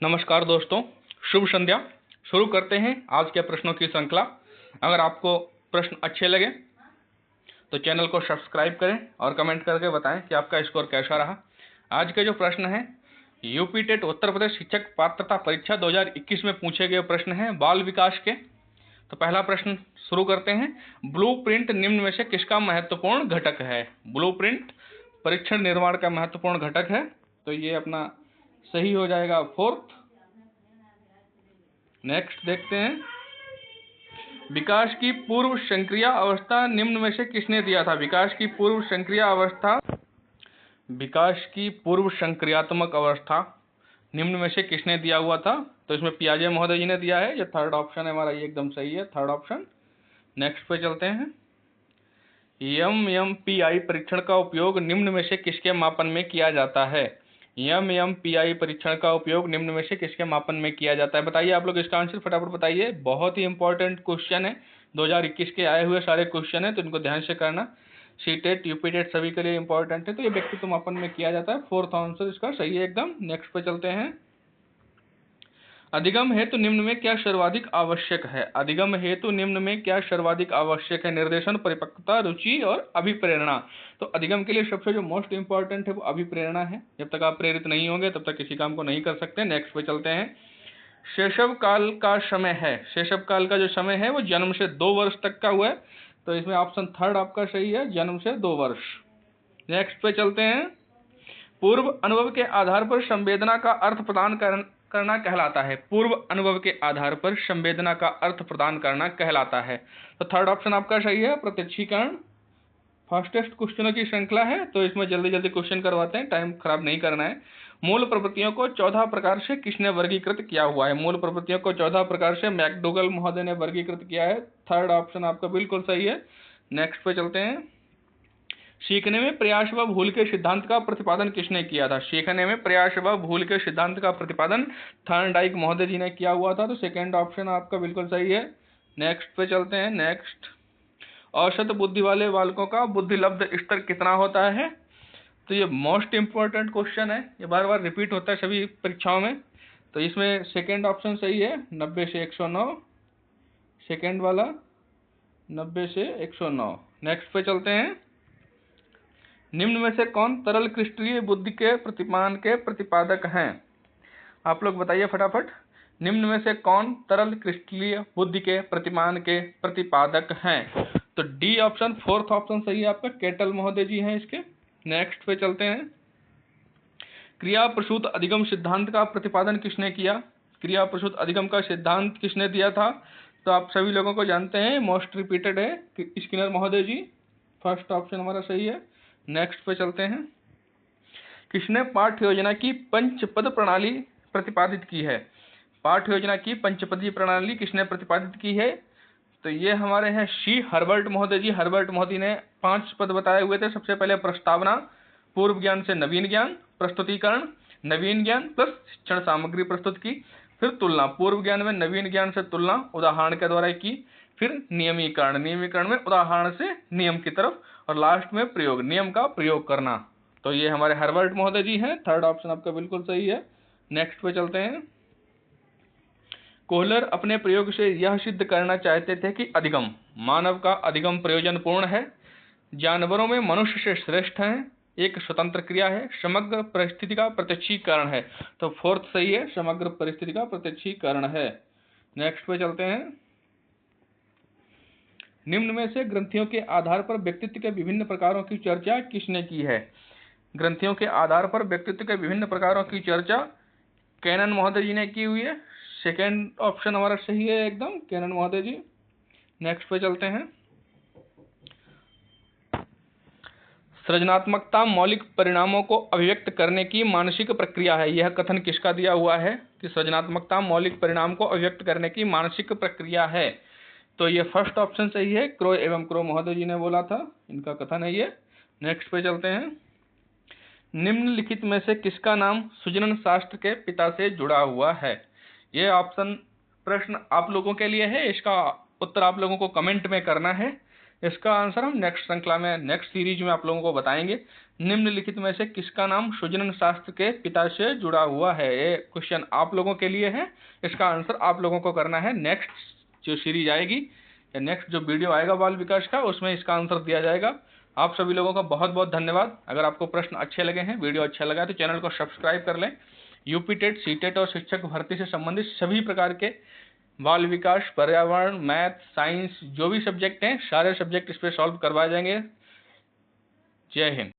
नमस्कार दोस्तों, शुभ संध्या। शुरू करते हैं आज के प्रश्नों की श्रृंखला। अगर आपको प्रश्न अच्छे लगे तो चैनल को सब्सक्राइब करें और कमेंट करके बताएं कि आपका स्कोर कैसा रहा। आज के जो प्रश्न हैं यूपी टेट उत्तर प्रदेश शिक्षक पात्रता परीक्षा 2021 में पूछे गए प्रश्न हैं बाल विकास के। तो पहला प्रश्न शुरू करते हैं। ब्लूप्रिंट निम्न में से किसका महत्वपूर्ण घटक है? ब्लूप्रिंट परीक्षण निर्माण का महत्वपूर्ण घटक है, तो ये अपना सही हो जाएगा फोर्थ। नेक्स्ट देखते हैं, विकास की पूर्व संक्रिया अवस्था निम्न में से किसने दिया था? विकास की पूर्व संक्रिया अवस्था, विकास की पूर्व संक्रियात्मक अवस्था निम्न में से किसने दिया हुआ था? तो इसमें पियाजे महोदय जी ने दिया है। ये थर्ड ऑप्शन है हमारा, ये एकदम सही है, थर्ड ऑप्शन। नेक्स्ट पे चलते हैं। MMPI परीक्षण का उपयोग निम्न में से किसके मापन में किया जाता है? MMPI परीक्षण का उपयोग निम्न में से किसके मापन में किया जाता है? बताइए आप लोग इसका आंसर फटाफट बताइए। बहुत ही इंपॉर्टेंट क्वेश्चन है, 2021 के आए हुए सारे क्वेश्चन है, तो इनको ध्यान से करना। सीटेट यूपीटेट सभी के लिए इंपॉर्टेंट है। तो ये व्यक्तित्व मापन में किया जाता है। फोर्थ आंसर इसका सही है एकदम। नेक्स्ट पे चलते हैं। अधिगम हेतु निम्न में क्या सर्वाधिक आवश्यक है? अधिगम हेतु निम्न में क्या सर्वाधिक आवश्यक है? निर्देशन, परिपक्वता, रुचि और अभिप्रेरणा। तो अधिगम के लिए सबसे जो मोस्ट इंपॉर्टेंट है वो अभिप्रेरणा है। जब तक आप प्रेरित नहीं होंगे तब तक किसी काम को नहीं कर सकते। नेक्स्ट पे चलते हैं। शैशव काल का समय है, शैशव काल का जो समय है वो जन्म से 2 वर्ष तक का हुआ है। तो इसमें ऑप्शन थर्ड आपका सही है, जन्म से 2 वर्ष। नेक्स्ट पे चलते हैं। पूर्व अनुभव के आधार पर संवेदना का अर्थ प्रदान करना कहलाता है। पूर्व अनुभव के आधार पर संवेदना का अर्थ प्रदान करना कहलाता है। तो थर्ड ऑप्शन आपका सही है, प्रत्यक्षीकरण। फास्टेस्ट क्वेश्चनों की श्रृंखला है, तो इसमें जल्दी जल्दी क्वेश्चन करवाते हैं, टाइम खराब नहीं करना है। मूल प्रवृत्तियों को 14 प्रकार से किसने वर्गीकृत किया हुआ है? मूल प्रवृत्तियों को 14 प्रकार से मैकडोगल महोदय ने वर्गीकृत किया है। थर्ड ऑप्शन आपका बिल्कुल सही है। नेक्स्ट पे चलते हैं। सीखने में प्रयास व भूल के सिद्धांत का प्रतिपादन किसने किया था? सीखने में प्रयास व भूल के सिद्धांत का प्रतिपादन थॉर्नडाइक महोदय जी ने किया हुआ था। तो सेकेंड ऑप्शन आपका बिल्कुल सही है। नेक्स्ट पे चलते हैं। नेक्स्ट, औसत बुद्धि वाले बालकों का बुद्धिलब्ध स्तर कितना होता है? तो ये मोस्ट इंपॉर्टेंट क्वेश्चन है, ये बार बार रिपीट होता है सभी परीक्षाओं में। तो इसमें सेकेंड ऑप्शन सही है, 90 से 109। सेकेंड वाला 90 से 109। नेक्स्ट पे चलते हैं। निम्न में से कौन तरल क्रिस्टलीय बुद्धि के प्रतिमान के प्रतिपादक हैं? आप लोग बताइए फटाफट। निम्न में से कौन तरल क्रिस्टलीय बुद्धि के प्रतिमान के प्रतिपादक हैं? तो डी ऑप्शन, फोर्थ ऑप्शन सही है आपका, केटल महोदय जी हैं इसके। नेक्स्ट पे चलते हैं। क्रिया प्रसूत अधिगम सिद्धांत का प्रतिपादन किसने किया? क्रिया प्रसूत अधिगम का सिद्धांत किसने दिया था? तो आप सभी लोगों को जानते हैं, मोस्ट रिपीटेड है, स्किनर महोदय जी। फर्स्ट ऑप्शन हमारा सही है। नेक्स्ट पे चलते हैं। किसने पाठ्य योजना की पंचपद प्रणाली प्रतिपादित की है? पाठ्य योजना की पंचपदी प्रणाली किसने प्रतिपादित की है? तो ये हमारे हैं सी हर्बर्ट महोदय जी। हर्बर्ट महोदय ने 5 पद बताए हुए थे। सबसे पहले प्रस्तावना, पूर्व ज्ञान से नवीन ज्ञान, प्रस्तुतिकरण, नवीन ज्ञान प्लस शिक्षण सामग्री प्रस्तुत की, फिर तुलना, पूर्व ज्ञान में नवीन ज्ञान से तुलना उदाहरण के द्वारा की, फिर नियमीकरण, नियमीकरण में उदाहरण से नियम की तरफ, और लास्ट में प्रयोग, नियम का प्रयोग करना। तो ये हमारे हर्बर्ट महोदय जी हैं। थर्ड ऑप्शन आपका बिल्कुल सही है। नेक्स्ट पे चलते हैं। कोहलर अपने प्रयोग से यह सिद्ध करना चाहते थे कि अधिगम, मानव का अधिगम प्रयोजनपूर्ण है, जानवरों में मनुष्य से श्रेष्ठ है, एक स्वतंत्र क्रिया है, समग्र परिस्थिति का प्रत्यक्षीकरण है। तो फोर्थ सही है, समग्र परिस्थिति का प्रत्यक्षीकरण है। नेक्स्ट पे चलते हैं। निम्न में से ग्रंथियों के आधार पर व्यक्तित्व के विभिन्न प्रकारों की चर्चा किसने की है? ग्रंथियों के आधार पर व्यक्तित्व के विभिन्न प्रकारों की चर्चा कैनन महोदय जी ने की हुई है। सेकेंड ऑप्शन हमारा सही है एकदम, कैनन महोदय जी। नेक्स्ट पे चलते हैं। सृजनात्मकता मौलिक परिणामों को अभिव्यक्त करने की मानसिक प्रक्रिया है। यह कथन किसका दिया हुआ है कि सृजनात्मकता मौलिक परिणाम को अभिव्यक्त करने की मानसिक प्रक्रिया है? तो ये फर्स्ट ऑप्शन सही है, क्रो एवं क्रो महोदय जी ने बोला था, इनका कथन है ये। नेक्स्ट पे चलते हैं। निम्नलिखित में से किसका नाम सुजनन शास्त्र के पिता से जुड़ा हुआ है? ये ऑप्शन प्रश्न आप लोगों के लिए है, इसका उत्तर आप लोगों को कमेंट में करना है। इसका आंसर हम नेक्स्ट श्रृंखला में, नेक्स्ट सीरीज में आप लोगों को बताएंगे। निम्नलिखित में से किसका नाम सुजनन शास्त्र के पिता से जुड़ा हुआ है? ये क्वेश्चन आप लोगों के लिए है, इसका आंसर आप लोगों को करना है। नेक्स्ट जो सीरीज आएगी या नेक्स्ट जो वीडियो आएगा बाल विकास का, उसमें इसका आंसर दिया जाएगा। आप सभी लोगों का बहुत बहुत धन्यवाद। अगर आपको प्रश्न अच्छे लगे हैं, वीडियो अच्छा लगा है, तो चैनल को सब्सक्राइब कर लें। यूपी टेट, सीटेट और शिक्षक भर्ती से संबंधित सभी प्रकार के बाल विकास, पर्यावरण, मैथ, साइंस, जो भी सब्जेक्ट हैं, सारे सब्जेक्ट इस पे सॉल्व करवाए जाएंगे। जय हिंद।